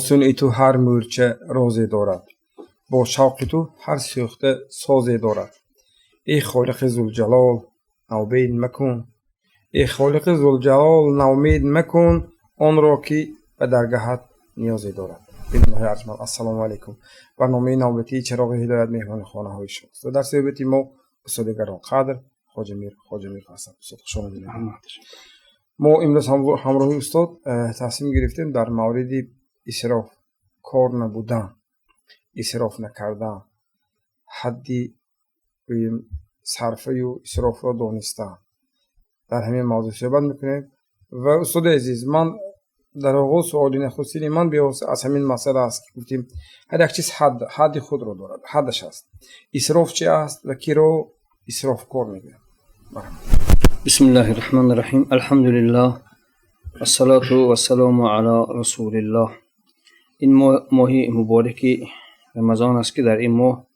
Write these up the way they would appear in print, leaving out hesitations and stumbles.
صنع تو هر مورچه رازی دارد، با شوق تو هر سوخته سازی دارد. ای خالق ذوالجلال نومید مکن، ای خالق ذوالجلال نومید مکن، آن را که به درگاهت نیازی دارد. بالله اجمل. السلام علیکم. برنامه نوبتی چراغ هدایت مهمان خانه های شماست و در صحبت ما استاد گرانقدر خواجه میر هستم. استاد خوش آمدید. ما امروز همراه استاد تصمیم گرفتیم در مورد اسراف، کار نبودن، اسراف نکردن، حدی صرفه و اسراف را دانستن، در همین موضوع صحبت میکنیم. و استاد عزیز، من در آغاز سوالی نخستین من از همین مسئله است که گفتیم هر یک چیز حد خود را دارد، حدش است. اسراف چی است و کی را اسراف کار میگن؟ بسم الله الرحمن الرحیم. الحمد لله والصلاة والسلام علی رسول الله. این ماه مبارک رمضان است که در این ماه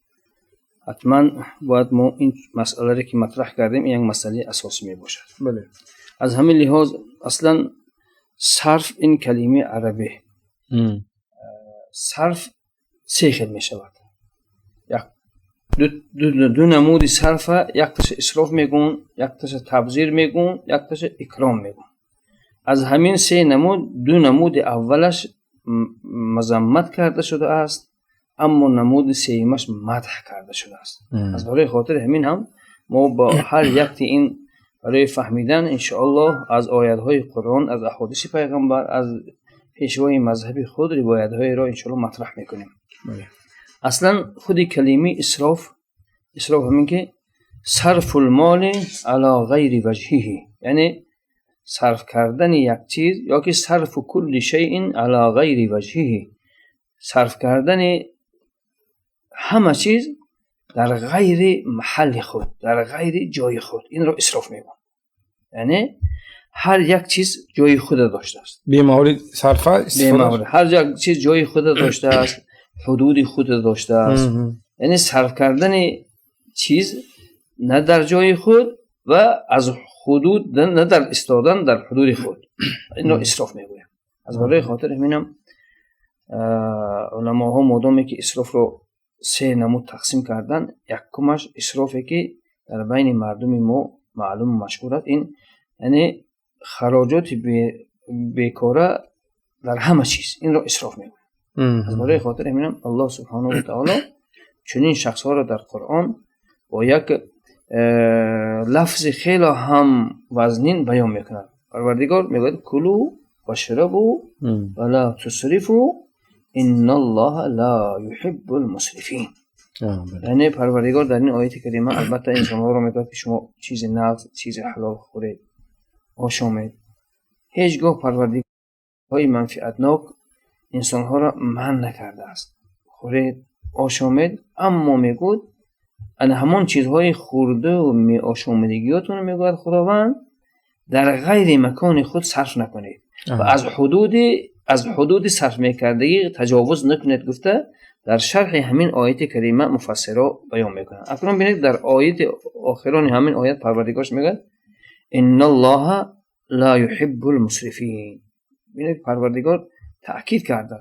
حتما باید ما این مسئله را که مطرح کردیم این یک مسئله اساسی می باشد. بله. از همین لحاظ اصلا صرف این کلمه عربی صرف سه خیل می شود. دو نمود صرف، یک تاش اسراف میگون، یک تاش تبذیر میگون، یک تاش اکرام میگون. از همین سه نمود دو نمود اولش مذمت کرده شده است، اما نمود سومش مدح کرده شده است. از برای خاطر همین هم ما با هر یک این برای فهمیدن انشاءالله از آیات‌های قرآن، از احادیث پیغمبر، از پیشوای مذهبی خود روایت‌های را انشاءالله مطرح میکنیم. اصلا خود کلمه اسراف همین که صرف المال علی غیر وجهه، یعنی صرف کردن یک چیز، یا که صرف کل شیء علی غیر وجهه، صرف کردن همه چیز در غیر محل خود، در غیر جای خود، این را اسراف میگن. یعنی هر یک چیز جای خود داشته است. بیمورد صرفه هر یک چیز جای خود داشته است، حدود خود داشته است. یعنی صرف کردن چیز نه در جای خود و از حدود، نه در استادن در حدود خود، این را اسراف میگویم. از برای خاطر همینم علماء ها مادامی که اسراف رو سه نمود تقسیم کردن، یکمش اسرافی که در بین مردم ما معلوم و مشهور است، این یعنی خراجات بیکاره در همه چیز، این را اسراف میگویم. از برای خاطر همینم الله سبحانه و تعالی چنین شخص ها را در قرآن با یک لفظ خیلی هم وزنین بیان میکنند. پروردگار میگوید کلوا واشربوا ولا تسرفوا ان الله لا يحب المسرفین. یعنی پروردگار در این آیه کریمه البته انسان ها را میگوید که شما چیز نقض، چیز حلال خورید، آشامید. هیچگاه پروردگار های منفعتناک انسان ها را منع نکرده است. خورید، آشامید، اما میگوید ان همان چیزهای خورده و آشامیدگیاتون رو میگوید خداوند در غیر مکان خود صرف نکنید و از حدود صرف میکردگی تجاوز نکنید گفته در شرح همین آیت کریمه مفسرا بیان میکنند. اکنون ببینید در آیت آخران همین آیت پروردگارش میگه ان الله لا يحب المسرفین. ببینید پروردگار تأکید کرده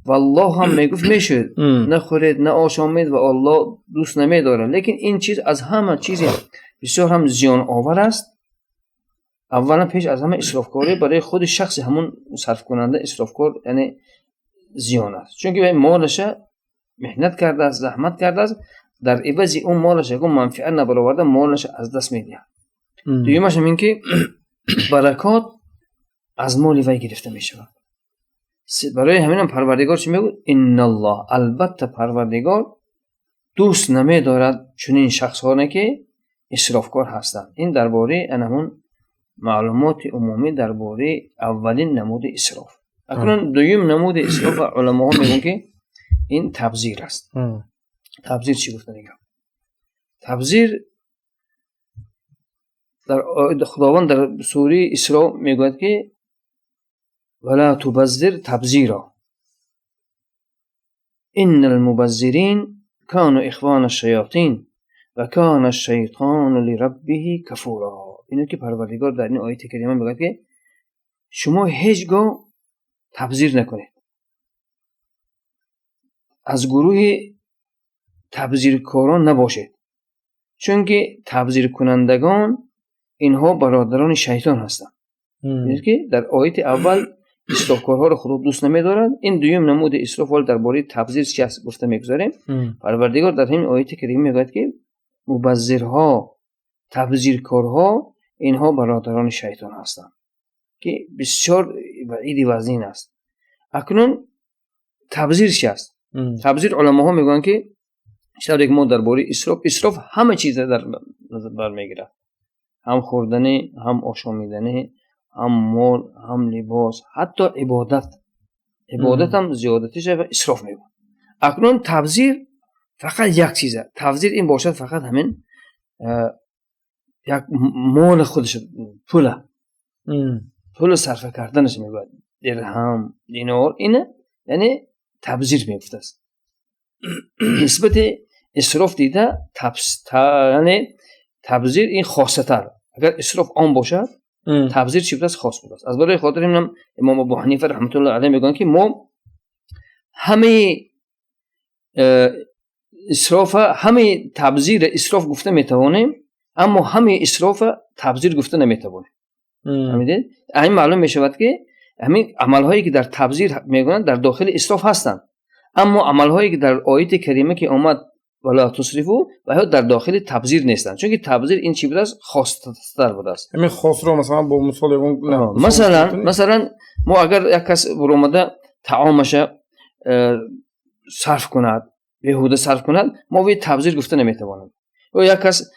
و الله هم میگفت میشد نخورید، نه آشامید و الله دوست نمیداره. لیکن این چیز از همه چیز بسیار هم زیان آور است. اولا پیش از همه اسرافکاری برای خود شخص همون صرف کننده اسرافکار، یعنی زیان است، چون که مالش محنت کرده است، زحمت کرده است، در عوض اون مالش اگه منفعت نبرآورده مالش از دست میده. دویمش این که برکات از مال وی گرفته میشود. برای همینم پروردگار چی میگه؟ ان الله، البته پروردگار دوست نمیدارد چنین شخصانی که اسرافکار هستند. این درباره همون معلومات عمومی درباره اولین نمود اسراف. اکنون دویم نمود اسراف علما ها میگن که این تبذیر است. تبذیر چی گفتن اینجا؟ تبذیر در خداوند در سوره اسراء میگوید که ولا تبذر تبذیرا ان المبذرین كانوا اخوان الشیاطین و کان الشیطان لربه کفورا. اینو که پروردگار در این آیه کریمه میگه که شما هیچگاه تبذیر نکنید. از گروه تبذیرکاران نباشید، چون که تبذیر کنندگان اینها برادران شیطان هستند. یعنی که در آیت اول اسرافکارها را خدا دوست نمی‌دارد. این دویم نمود اسراف ولی درباره تبذیر چی است گفته می‌گذاریم. پروردگار در همین آیت کریم میگوید که مبذرها، تبذیرکارها اینها برادران شیطان هستند که بسیار وعید وزین است. اکنون تبذیر چی است؟ تبذیر علماها میگن که شاید ما درباره اسراف همه چیز در نظر برمیگیره، هم خوردنی، هم آشامیدنی، هم مال، هم لباس، حتی عبادت هم زیادتیش و اسراف میگن. اکنون تبذیر فقط یک چیزه. تبذیر این باشد فقط همین یک مال خودش، پول صرف کردنش میگوید، درهم، دینار، اینه یعنی تبذیر میگفته است. نسبت اسراف دیده یعنی تبذیر این خاصه تر. اگر اسراف عام باشد تبذیر چی بوده است؟ خاص بوده است. از برای خاطر اینم امام ابو حنیفه رحمت الله علیه میگن که ما همه اسراف، همه تبذیر اسراف گفته میتوانیم، اما همه اسراف تبذیر گفته نمیتوانیم. فهمیدید؟ این معلوم میشود که همین عملهایی که در تبذیر میگن در داخل اسراف هستند، اما عملهایی که در آیت کریمه که اومد ولا تسرفوا و در داخل تبذیر نیستند، چون که تبذیر این چی بوده است؟ خاص‌تر بوده است. همین خاص رو مثلا با مثال مثلا ما اگر یک کس برآمده طعامش صرف کند، بیهوده صرف کند، ما به تبذیر گفته نمیتوانیم. و یک کس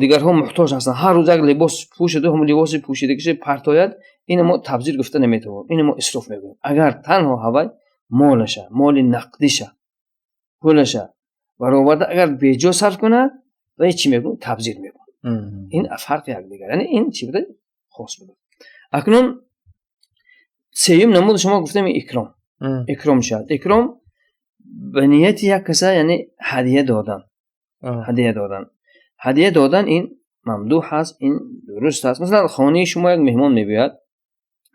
دیگرها محتاج هستند، هر روز یک لباس پوشیده، هم لباس پوشیدگیش پرتاید، این ما تبذیر گفته نمیتوانیم، این ما اسراف میگوییم. اگر تنها هوای مالشه، مال نقدیشه، پولشه برآورده اگر بیجا صرف کند و چی میگویم؟ تبذیر میگویم. این فرق یک دیگر، یعنی این چی بوده؟ خاص بوده. اکنون سوم نمود شما گفتم اکرام شد. اکرام به نیت یک کسی یعنی هدیه دادن این ممدوح هست، این درست هست. مثلا خانه شما یک مهمان میبیاد،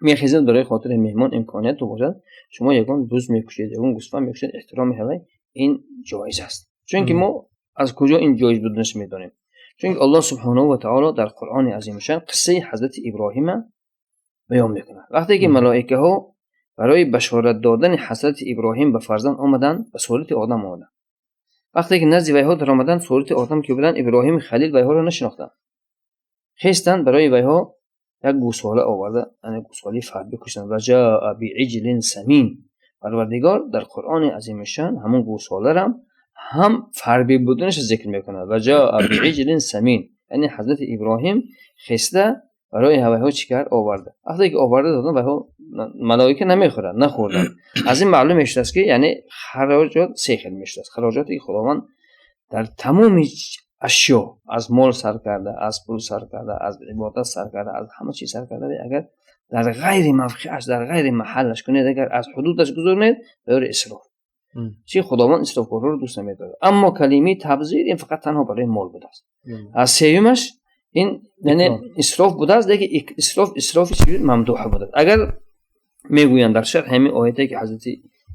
میخیزید برای خاطر مهمان امکانیت تو باشد، شما یگان بز میکشید، یگان گوسفند میکشید، احترام می‌کنید، این جایز است. چون که ما از کجا این جایز بودنش میدونیم؟ چون که الله سبحانه و تعالی در قرآن عظیم شان قصه حضرت ابراهیم بیان میکنه. وقتی که ملائکه ها برای بشارت دادن حضرت ابراهیم به فرزند آمدن، به صورت آدم آمدن. وقتی که نزد ویها در آمدن، صورت آدم که بودن، ابراهیم خلیل ویها را نشناختن. خواستن برای ویها یک گوساله آورده، یعنی گوساله فرد بکشتن. و جاء بعجل سمین. پروردگار در قرآن عظیم شان همون گوساله را هم فربی بودنش ذکر میکنه. و جاء بعجل سمین، یعنی حضرت ابراهیم خسته برای ویها چیکار آورده. وقتی که آورده دادن ویها ملائکه نمیخورن، نخوردن. از این معلوم میشه است که یعنی خراجات سیخل میشه است. خراجاتی خداوند در تمام اشیا، از مال سر کرده، از پول سر کرده، از عبادت سر کرده، از همه چیز سر کرده. اگر در غیر موقعش، در غیر محلش کنید، اگر از حدودش گذرونید، داره اسراف. چی خداوند اسرافکارها رو دوست نمی‌داره. اما کلمه تبذیر این فقط تنها برای مال بوده است. از سومش این یعنی اسراف بوده است، دیگه اسراف چیز ممدوح بوده. اگر میگویند در شرح همین آیاتی که حضرت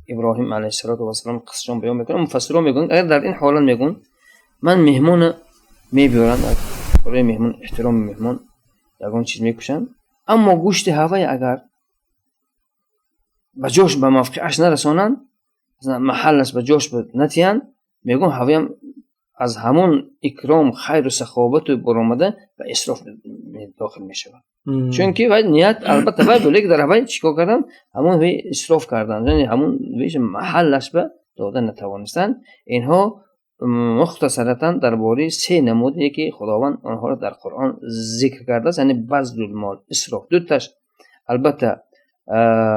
ابراهیم علیه السلام قصهشون بیان میکنه، مفسران میگن اگر در این حالت میگن من مهمون میبرم، برای مهمون احترام مهمون یگان چیز میکشن، اما گوشت هوای اگر به جوش به موقعش نرسانند، محلش به جوش نتیان، میگن هوای هم از همون اکرام خیر و سخاوت برآمده و اسراف داخل میشه. چون که باید نیت البته باید بله که در هوای چیکار کردن، همون هوای اسراف کردن، یعنی همون هویش محلش به دادن نتوانستن. اینها مختصرتا درباره سه نمودی که خداوند آنها را در قرآن ذکر کرده است، یعنی بذل المال، اسراف. دو تاش البته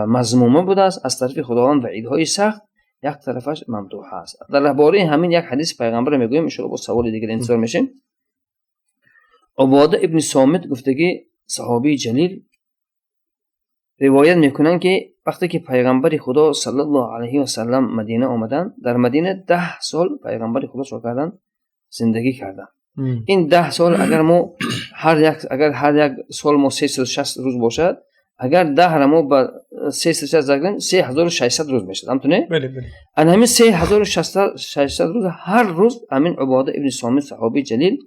مذمومه بوده است از طرف خداوند، وعیدهای سخت، یک طرفش ممدوح است. درباره همین یک حدیث پیغمبر میگویم، ان شاء الله با سوال دیگه انتظار میشیم. عباده ابن صامت گفته که صحابی جلیل روایت میکنن که وقتی که پیغمبر خدا صلی الله علیه و سلم مدینه آمدن، در مدینه 10 سال پیغمبر خدا چه کردن؟ زندگی کردن. این 10 سال اگر ما هر یک سال ما 360 روز باشد، اگر 10 را ما با 300 ضرب کنیم 3600 روز میشه. همونطوره؟ بله بله. ان همین 3600 روز هر روز همین عباده ابن صامت صحابی جلیل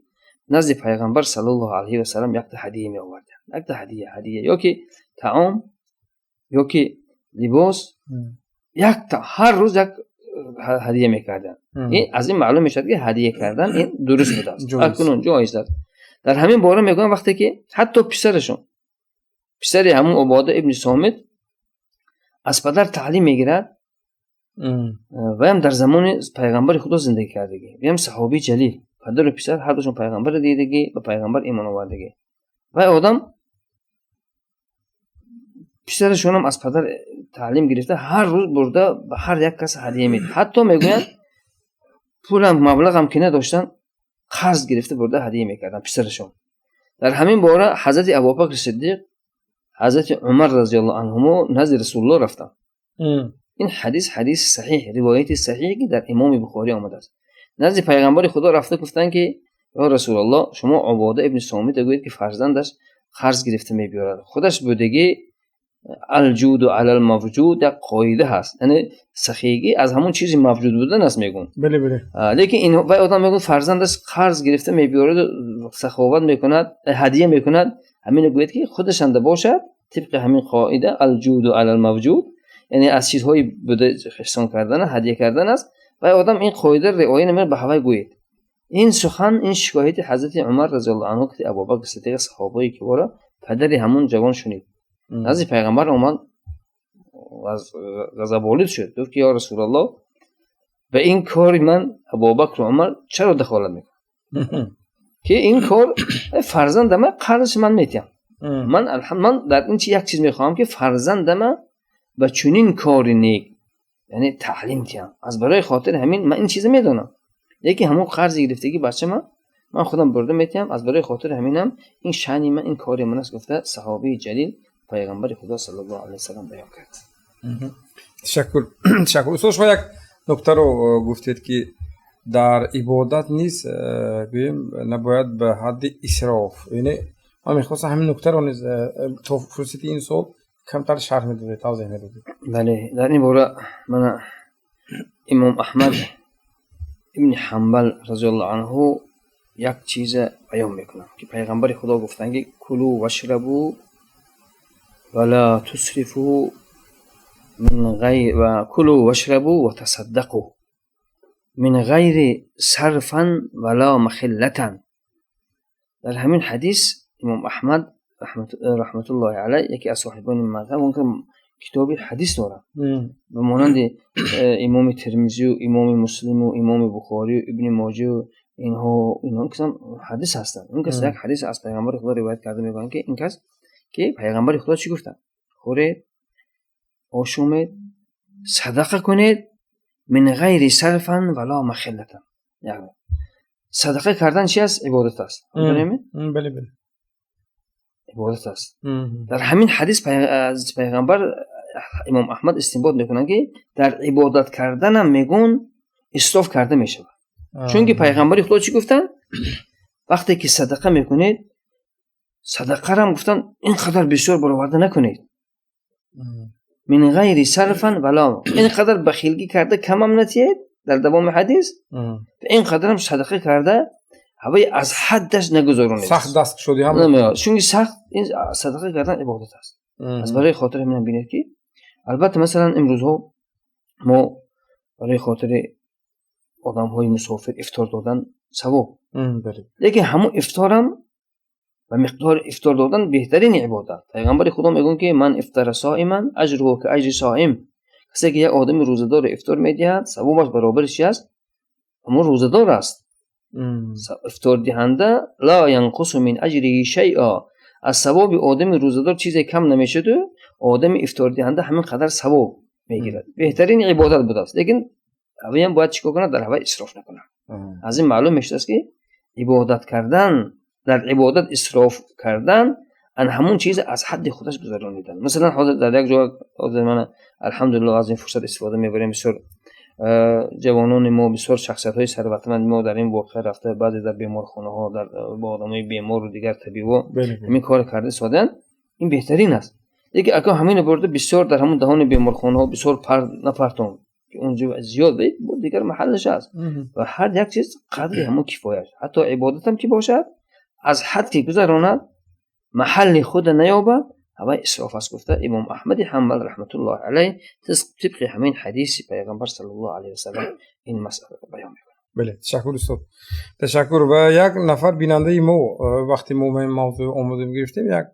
نزد پیغمبر صلی الله علیه و سلم یک تا هدیه می آورد. یک تا هدیه یا که طعام یا که لباس، یک تا هر روز یک هدیه میکردن. این از این معلوم میشد که هدیه کردن این درست بوده است. اکنون جایز است. در همین باره میگم وقتی که حتی پسر همون عباده ابن صامت از پدر تعلیم میگیرد و هم در زمان پیغمبر خدا زندگی کردگی و هم صحابی جلیل، پدر و پسر هر دوشون پیغمبر دیدگی و پیغمبر ایمان آوردگی و آدم پسرشون هم از پدر تعلیم گرفته هر روز برده به هر یک کس هدیه میده. حتی میگویند پول هم مبلغ هم که نداشتن قرض گرفته برده هدیه میکردن پسرشون. در همین باره حضرت ابوبکر صدیق، حضرت عمر رضی الله عنهما نزد رسول الله رفتن. این حدیث صحیح، روایت صحیحی که در امام بخاری آمده است. نزد پیغمبر خدا رفته گفتن که یا رسول الله شما عباده ابن صامت گوید که فرزندش قرض گرفته میبیارد. خودش بودگی الجود علی الموجود یک قاعده هست، یعنی سخیگی از همون چیزی موجود بودن است میگن. بله بله. لیکن این و آدم میگن فرزندش قرض گرفته میبیارد سخاوت میکند هدیه میکند، همین گوید که خودش هم باشد طبق همین قاعده الجود علی الموجود، یعنی از چیزهای بوده احسان کردن هدیه کردن است و آدم این قاعده رعایت نمیکنه به هوای گوید. این سخن این شکایت حضرت عمر رضی الله عنه که ابوبکر صدیق صحابه‌ای که وره پدر همون جوان شنید نزد پیغمبر اومد از غضب‌آلود شد، گفت که یا رسول الله به این کار من ابوبکر و عمر چرا دخالت میکنم که این کار فرزندم قرض من میتیم. من در این یک چیز میخوام که فرزندم به چنین کاری نیک یعنی تعلیم تیم از برای خاطر همین من این چیز میدونم، یکی همون قرض گرفتگی بچه من خودم برده میتیم از برای خاطر همینم این شأن من این کاری من است. گفته صحابی جلیل پیغمبر خدا صلی الله علیه و سلم بیان کرد. تشکر. استاد شما یک نکته رو گفتید که در عبادت نیست گویم نباید به حد اسراف، یعنی من میخواستم همین نکته رو نیز تو فرصت این سال کمتر شرح میدید توضیح میدید. بله، در این باره من امام احمد ابن حنبل رضی الله عنه یک چیز بیان میکنم که پیغمبر خدا گفتن که کلوا واشربوا ولا تسرفوا من غیر و کلوا واشربوا وتصدقوا من غیر صرفا ولا مخلة. در همین حدیث امام احمد رحمت الله علیه یکی از صاحبان مذهب اون که کتاب حدیث داره به مانند امام ترمذی و امام مسلم و امام بخاری و ابن ماجه و اینها که حدیث هستن. اون کس یک حدیث از پیغمبر خدا روایت کرده میگن که این کس که پیغمبر خدا چی گفتن؟ خورید، آشومید، صدقه کنید من غیر صرفا ولا مخلة. یعنی صدقه کردن چی است؟ عبادت است. بله بله. عبادت است. در همین حدیث از پیغمبر امام احمد استنباط میکنن که در عبادت کردن هم میگن اسراف کرده میشه. چون که پیغمبر خدا چی گفتن؟ وقتی که صدقه میکنید صدقه را هم گفتن اینقدر بسیار برآورده نکنید من غیر صرفا ولا، اینقدر بخیلگی کرده کم هم نتید در دوام حدیث، اینقدر هم صدقه کرده هوای از حدش نگذارونید سخت دست شدی هم چون سخت این صدقه کردن عبادت است. از برای خاطر همین ببینید که البته مثلا امروز ها ما برای خاطر آدم های مسافر افطار دادن ثواب، لیکن همون افطار هم و مقدار افطار دادن بهترین عبادت. پیغمبر خدا میگن که من افطر صائما اجره که اجر صائم، کسی که یک آدم روزدار افطار میدهد ثوابش برابرش است همون روزدار است. افطار دهنده لا ينقص من اجره شیئا، از ثواب آدم روزدار چیزی کم نمیشه و آدم افطار دهنده همین قدر ثواب میگیرد. بهترین عبادت بوده است، لیکن اویم باید چیکار کنه؟ در هوا اسراف نکنه. از این معلوم میشه است که عبادت کردن در عبادت اسراف کردن ان همون چیز از حد خودش گذرانیدن. مثلا حاضر در یک جا من الحمدلله از این فرصت استفاده میبریم، بسیار جوانان ما بسیار شخصیت های ثروتمند ما در این واقعه رفته بعضی در بیمارخانه ها در با آدمای بیمار و دیگر طبیب همین کار کرده سادن، این بهترین است. دیگه اگه همین برده بسیار در همون دهان بیمارخانه ها بسیار نپرتون که اونجا زیاد بید بود دیگر محلش هست و هر یک چیز قدری همون کفایت. حتی عبادت هم که باشد از حد که گذراند محل خود نیابد هوای اسراف است. گفته امام احمد حنبل رحمت الله علیه طبق همین حدیث پیغمبر صلی الله علیه و سلم این مسئله بیان میکنه. بله تشکر استاد. تشکر. و یک نفر بیننده ما وقتی ما موضوع آموزش گرفتیم یک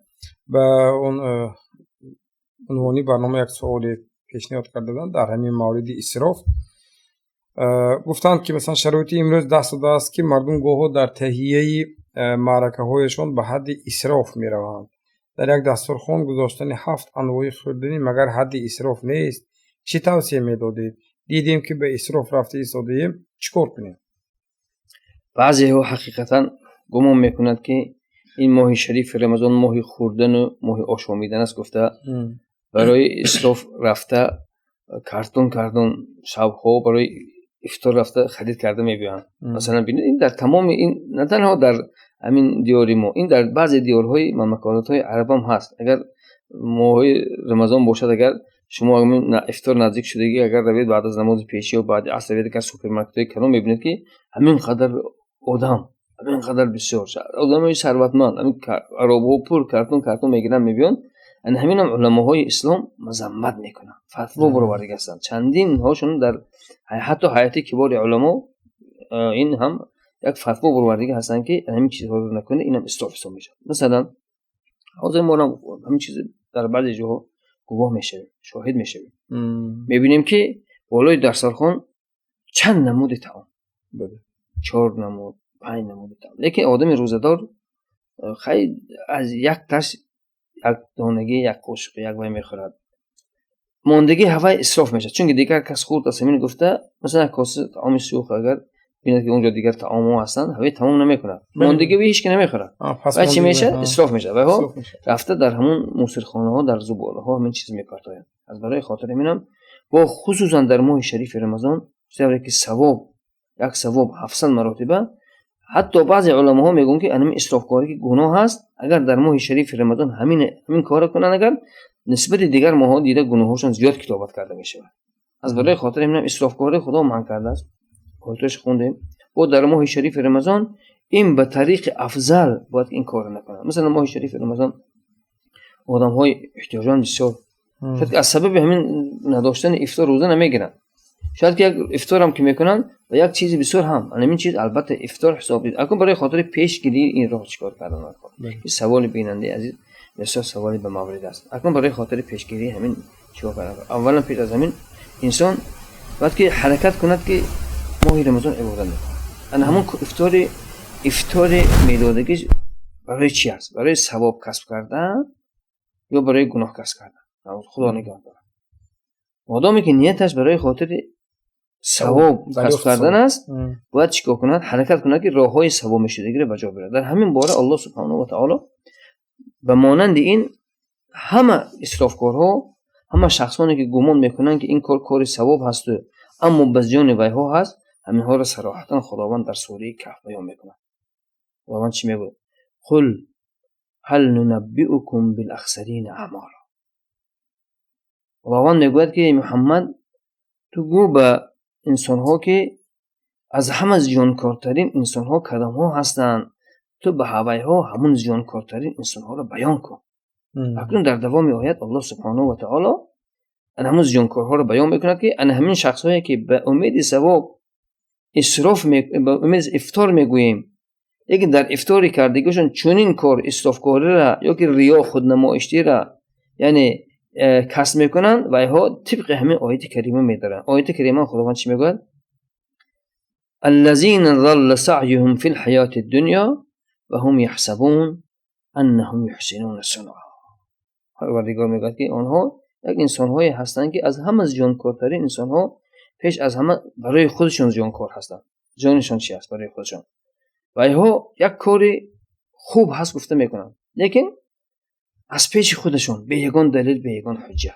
به اون عنوانی برنامه یک سوال پیشنهاد کردن در همین مورد اسراف. گفتند که مثلا شرایط امروز دست و دست که مردم گاهی در تهیه معرکه هایشان به حد اسراف می روند. در یک دسترخوان گذاشتن 7 انواع خوردنی مگر حد اسراف نیست؟ چی توصیه می دادید؟ دیدیم که به اسراف رفته ایستادیم، چیکار کنیم؟ بعضی ها حقیقتا گمان میکنند که این ماه شریف رمضان ماه خوردن و ماه آشامیدن است. گفته برای اسراف رفته کارتون شبها برای افطار رفته خرید کرده میبینن. مثلا ببینید این در تمام این نه تنها در همین دیار ما، این در بعضی دیارهای مملکت‌های عرب هم هست. اگر ماه رمضان باشد، اگر شما افطار نزدیک شدگی اگر روید بعد از نماز پیشی و بعد عصر روید که سوپرمارکت‌های کلان میبینید که همین قدر آدم، همین قدر بسیار آدمای ثروتمند، همین عرب‌ها پر کارتون میگیرن میبینن. ان همین هم علماهای اسلام مذمت میکنن، فتوا برآورده هستند. چندین هاشون در حتی هیئت کبار علما این هم یک فتوا برآورده هستند که همین چیزها رو نکنه، اینم اسراف حساب میشه. مثلا حاضر ما همین چیز در بعضی جاها گواه میشه، شاهد میشه، میبینیم که بالای دسترخوان چند نمود طعام، 4 نمود 5 نمود طعام، لیکن آدم روزه‌دار خیلی از یک تاش یک دانگی یک قاشق یک وای میخورد، ماندگی هوای اسراف میشه. چون دیگر کس خورد از همین گفته مثلا کاسه طعام سوخت اگر ببینید که اونجا دیگر طعام ها هستن هوای تمام نمیکنه، ماندگی به هیچ کی نمیخوره و چی میشه؟ اسراف میشه. و ها رفته در همون موسیقیخانه ها در زباله ها همین چیز میپرتاین. از برای خاطر اینم با خصوصا در ماه شریف رمضان چطوری که ثواب یک ثواب 700 مراتبه. حتی بعضی علما ها میگن که انم اسراف کاری که گناه هست، اگر در ماه شریف رمضان همین کارو کنن اگر نسبت دیگر ماها دیده گناهاشون زیاد کتابت کرده میشه. از برای خاطر اینم اسراف کاری خدا منع کرده است. آیاتش خوندیم و در ماه شریف رمضان این به طریق افضل باید این کار نکنن. مثلا ماه شریف رمضان آدم های احتیاجمند بسیار شاید که از سبب همین نداشتن افطار روزه نمیگیرن، شاید که یک افطار هم که میکنن و یک چیزی بسیار هم همین چیز البته افطار حساب دید. اکنون برای خاطر پیشگیری این راه چیکار کردن این سوال بیننده عزیز بسیار سوالی به مورد است. اکنون برای خاطر پیشگیری همین چیکار کردن؟ اولا پیش از همین انسان باید که حرکت کند که ماه رمضان عبادت میکنه. انا همون افطار میلادگی برای چی است؟ برای ثواب کسب کردن یا برای گناه کسب کردن؟ خدا نگاه داره. مادامی که نیتش برای خاطر ثواب کسب کردن است باید چیکار کند؟ حرکت کند که راههای ثواب میشدگی رو بجا بره. در همین باره الله سبحانه و تعالی به مانند این همه اسرافکارها، همه شخصانی که گمان میکنن که این کار ثواب هست اما بزیان ویها هست، همین ها را صراحتا خداوند در سوره کهف بیان میکنه. خداوند چی میگه؟ قل هل ننبئکم بالاخسرین اعمالا. خداوند میگوید که محمد تو گو به انسان ها که از همه زیانکارترین انسان ها کدام ها هستند، تو به هوای ها همون زیانکارترین انسان ها را بیان کن. اکنون در دوام آیت الله سبحانه و تعالی همون زیانکارها را بیان میکند که همین شخص هایی که به امید ثواب اسراف به امید افطار میگوییم، لیکن در افطاری کردگیشون چنین کار اسرافکاری را یا که ریا خودنمایشی را یعنی کسب میکنن و اینها طبق همین آیت کریمه میدارن. آیت کریمه خداوند چی میگه؟ الذين ضل سعيهم في الحياة الدنيا وهم يحسبون انهم يحسنون صنعا. پروردگار میگه که آنها یک انسان‌هایی هستند که از همه زیانکارترین انسان‌ها پیش از همه برای خودشون زیانکار هستند. جانشون چی است برای خودشون؟ و اینها یک کاری خوب هست گفته میکنن، لیکن از پیش خودشون به یگان دلیل به یگان حجت،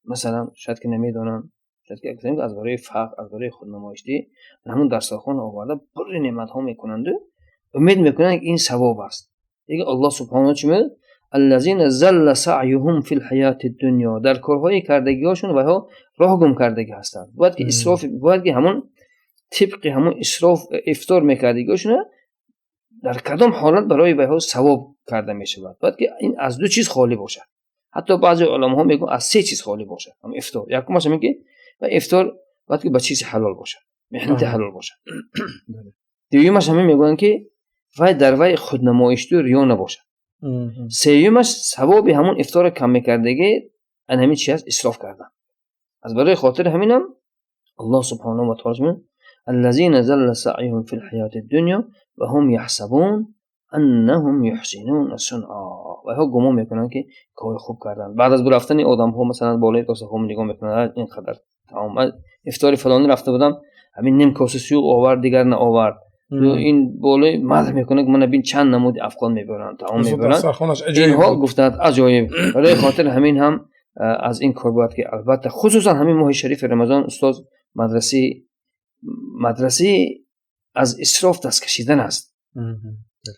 مثلا شاید که نمیدونن، شاید که از برای فقر، از برای خودنمایشی همون دسترخوان آورده پر نعمت ها میکنند، امید میکنن که این ثواب است. دیگه الله سبحانه چی میگه؟ الذين زل سعيهم في الحیات الدنیا، در کارهای کردگی‌هاشون و ها راه گم کردگی هستند. باید که اسراف، باید که همون طبق همون اسراف افطار میکردگی‌هاشون در کدام حالت برای به ها ثواب کرده میشه. باید که این از دو چیز خالی باشه. حتی بعضی علما میگن از سه چیز خالی باشه. هم افطار، یکمش میگه و افطار باید که با چیز حلال باشه، محنت حلال باشه. دویمش همین میگن که وای در وای خودنمایشی و ریا نباشه. سومش ثواب همون افطار کم میکردگی ان همین چیز اسراف کردن. از برای خاطر همینم الله سبحانه و تعالی میگه الذين زل سعيهم في الحياة الدنيا وهم يحسبون انهم يحسنون صنعا، و ها گمان میکنن که کار خوب کردن. بعد از رفتن آدم ها مثلا بالای کاسه ها نگاه میکنن اینقدر تمام افطار فلانی رفته بودم همین نیم کاسه سوق آورد دیگر نه آورد، این بالای مد میکنه که من ببین چند نمود افغان میبرن تمام میبرن. اینها گفتند عجایب. برای خاطر همین هم از این کار باید که البته خصوصا همین ماه شریف رمضان استاد مدرسه از اسراف دست کشیدن است.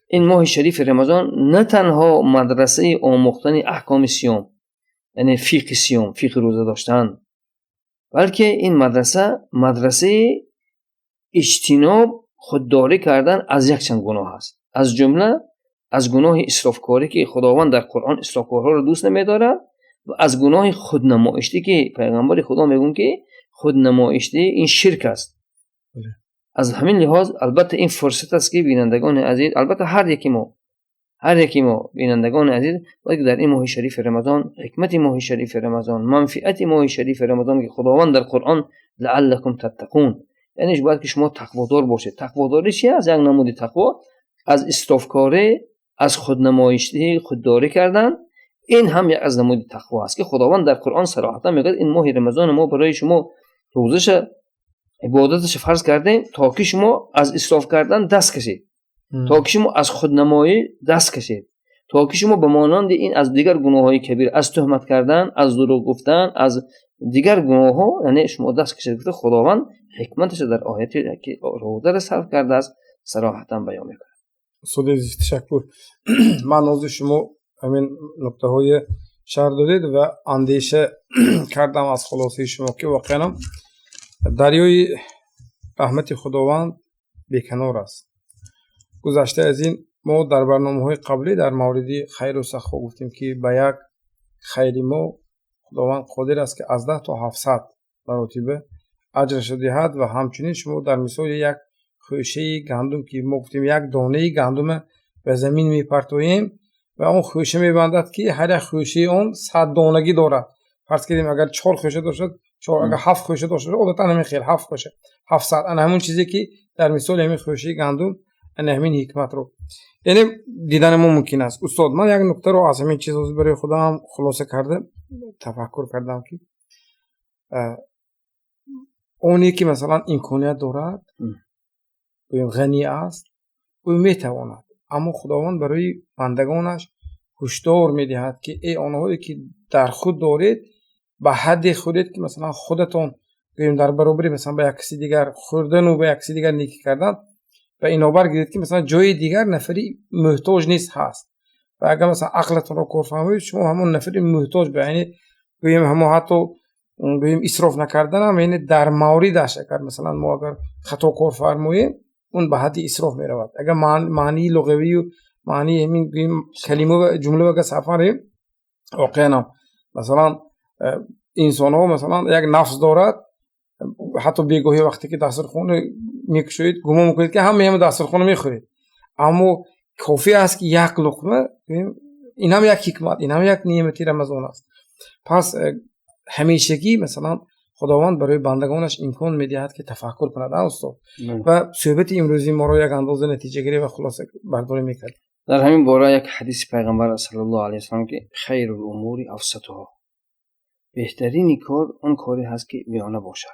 این ماه شریف رمضان نه تنها مدرسه آموختن احکام صیام یعنی فقه صیام، فقه روزه داشتن، بلکه این مدرسه اجتناب خودداری کردن از یک چند گناه است. از جمله از گناه اسرافکاری که خداوند در قرآن اسرافکارها را دوست نمی‌دارد و از گناه خودنمایشی که پیغمبر خدا میگن که خودنمایشی این شرک است. از همین لحاظ البته این فرصت است که بینندگان عزیز، البته هر یکی ما بینندگان عزیز باید در این ماه شریف رمضان، حکمت ماه شریف رمضان، منفعت ماه شریف رمضان که خداوند در قرآن لعلکم تتقون، یعنی باید که شما تقوادار باشید. تقواداری چیه؟ از یک نمود تقوا از اسرافکاری، از خودنمایشی، خودداری کردن، این هم یک از نمود تقوا است که خداوند در قرآن صراحتا میگه این ماه رمضان ما برای شما روزش عبادتش فرض کردیم تا که شما از اسراف کردن دست کشید، تا که شما از خودنمایی دست کشید، تا که شما به مانند این از دیگر گناههای کبیر، از تهمت کردن، از دروغ گفتن، از دیگر گناهها یعنی شما دست کشید. خداوند حکمتش در آیاتی که روزه را صرف کرده است صراحتا بیان میکنه. استاد عزیز تشکر. من از شما همین نکته های شرح دادید و اندیشه کردم از خلاصه شما که واقعا دریای رحمت خداوند بیکنار است. گذشته از این ما در برنامه‌های قبلی در مورد خیر و سخا گفتیم که به یک خیر ما خداوند قادر است که از 10 تا 700 مرتبه اجرش دهد و همچنین شما در مثال یک خوشه گندم که ما گفتیم یک دانه گندم به زمین میپرتوییم و اون خوشه میبندد که هر خوشه اون 100 دانگی دارد. فرض کنیم اگر 4 خوشه داشت، اگر 7 خوشه داشت عادتا همین خیلی 7 خوشه 700 انا همون چیزی که در مثال همین خوشه گندم انا همین حکمت رو یعنی دیدن ما ممکن است. استاد من یک نکته رو از همین چیز برای خودم خلاصه کردم، تفکر کردم که اونی که مثلا امکانیت دارد و غنی است و میتواند، اما خداوند برای بندگانش هشدار میدهد که ای آنهایی که در خود دارید به حد خودت که مثلا خودتون در برابر مثلا به یک کسی دیگر خوردن و به یک کسی دیگر نیکی کردن و اینا برگیرید که مثلا جای دیگر نفری محتاج نیست هست و اگر مثلا عقلتون رو کار فهمید شما همون نفری محتاج به یعنی بگیم همون حتی بگیم اسراف نکردن هم یعنی در موردش اگر مثلا ما اگر خطا کار فرماییم اون به حد اسراف می رود. اگر معنی لغوی و معنی همین کلمه و جمله و سفر واقعا مثلا انسان ها مثلا یک نفس دارد، حتی بیگاهی وقتی که دسترخوان میکشید گمان میکنید که همه دسترخوان میخورید، اما کافی است که یک لقمه، این هم یک حکمت، این هم یک نعمتی رمضان است. پس همیشگی مثلا خداوند برای بندگانش امکان میدهد که تفکر کنند استاد و صحبت امروزی ما رو یک اندازه نتیجه گیری و خلاصه برداری میکرد. در همین باره یک حدیث پیغمبر صلی الله علیه و سلم که خیر الامور اوسطها، بهترین کار اون کاری هست که میانه باشد.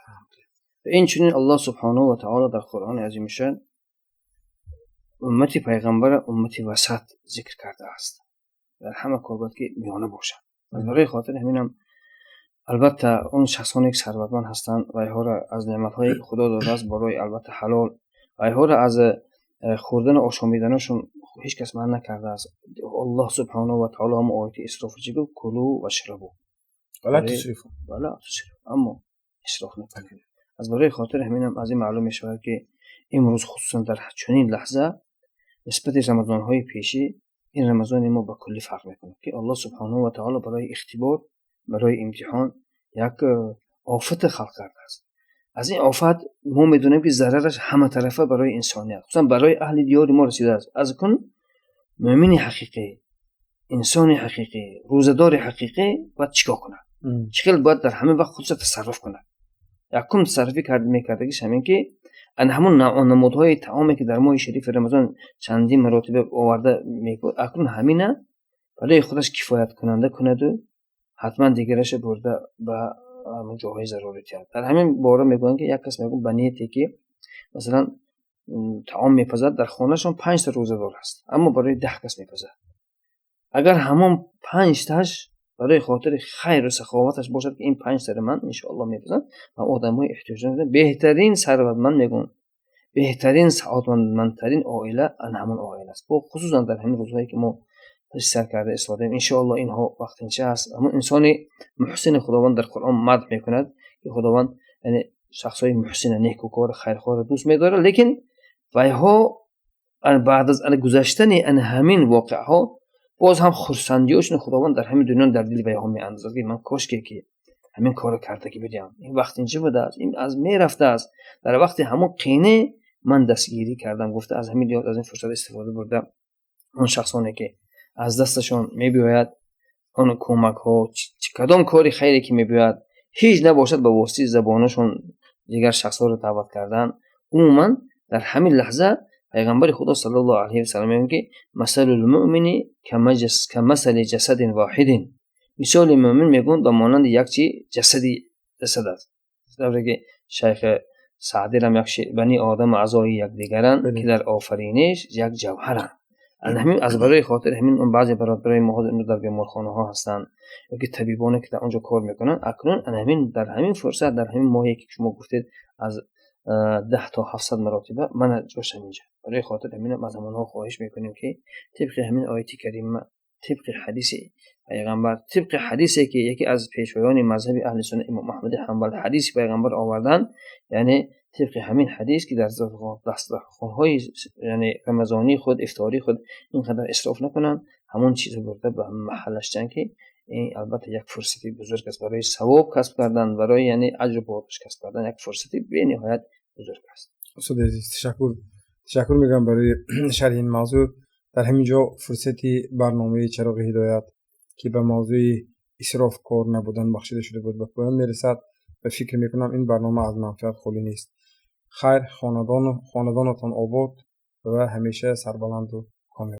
و این چنین الله سبحانه و تعالی در قرآن عظیم شان امت پیغمبر امت وسط ذکر کرده است. در همه کار باید که میانه باشد. برای خاطر همینم البته اون شخصانی که ثروتمند هستند و اینها را از نعمت‌های خدا داده است برای البته حلال و اینها را از خوردن و آشامیدنشون هیچ کس منع نکرده است. الله سبحانه و تعالی هم آیت اسراف چی گفت؟ کلوا و اشربوا ولا تسرفوا. ولا تسرفوا، اما اسراف نکنید. از برای خاطر همین از این معلوم میشه که امروز خصوصا در چنین لحظه نسبت رمضان های پیشی این رمضان ما با کلی فرق میکنه که الله سبحانه و تعالی برای اختبار، برای امتحان یک آفت خلق کرده است. از این آفت ما میدونیم که ضررش همه طرفه برای انسانیت، خصوصا برای اهل دیار ما رسیده است. از کن مؤمن حقیقی، انسان حقیقی، روزدار حقیقی باید چیکار کنه؟ چقدر باید در همه وقت خودش تصرف کنه. یکم تصرفی میکردگیش همین که ان همون نمودهای طعامی که در ماه شریف رمضان چندین مراتبه آورده میگه اکنون همینه برای خودش کفایت کننده کند و حتما دیگرش برده به همون جاهای ضرورتی هست. در همین باره میگن که یک کس میگن بنیتی که مثلا طعام میپزد در خانهشون 5 تا روزدار هست اما برای 10 کس میپزد. اگر همون 5 تاش برای خاطر خیر و سخاوتش باشد که این 5 تا من ان شاء الله میپزد و آدمای احتیاجمند بهترین ثروتمند میگن بهترین سعادتمندترین عائله ان همون عائله است. خصوصا در همین روزهایی که ما سر کرده استفاده ان شاء الله اینها وقت اینچه است. اما انسان محسن خداوند در قرآن مدح میکند که خداوند یعنی شخصای محسن نیکوکار خیرخواه دوست می‌داره، لیکن وایها بعد از گذشتن همین واقعه ها باز هم خرسندیاشون خداوند در همین دنیا در دل وایها میاندازد که من کاش که همین کارو کرده که بدیم این وقت اینجا بوده است، این از میرفته است، در وقت همون قینه من دستگیری کردم. گفته از همین از این فرصت استفاده بردم. اون شخصانی که از دستشون میباید اون کمک ها کدام کاری خیری که میباید هیچ نباشد به واسطه زبانشون دیگر شخص ها رو دعوت کردن. عموما در همین لحظه پیغمبر خدا صلی الله علیه و سلم میگه مثل المؤمن کمثل جسد واحد، مثال مؤمن میگن به مانند یک جسد است. در که شیخ سعدی هم یک بنی آدم اعضای یکدیگرند که در آفرینش یک جوهرند. همین از برای خاطر همین اون بعضی برای ما در بیمارخانه ها هستن یا که طبیبانی که در اونجا کار میکنن اکنون همین در همین فرصت در همین ماهی که شما گفتید از 10 تا 700 مراتبه من جاشم اینجا برای خاطر همین از همونها خواهش میکنیم که طبق همین آیه کریمه، طبق حدیث پیغمبر، طبق حدیثی که یکی از پیشوایان مذهب اهل سنت امام احمد حنبل حدیث پیغمبر آوردن، یعنی طبق همین حدیث که در دسترخوان‌های یعنی رمضانی خود افطاری خود اینقدر اسراف نکنن، همون چیزو برده به محلش چن که این البته یک فرصتی بزرگ است برای ثواب کسب کردن، برای یعنی اجر و بادش کسب کردن، یک فرصتی به نهایت بزرگ است. استاد عزیز تشکر میگم برای شرح این موضوع. در همینجا فرصتی برنامه چراغ هدایت که به موضوع اسراف کار نبودن بخشیده شده بود به پایان میرسد و فکر میکنم این برنامه از منفعت خالی نیست. خیر، خاندانتان آباد و همیشه سربلند و کامیاب.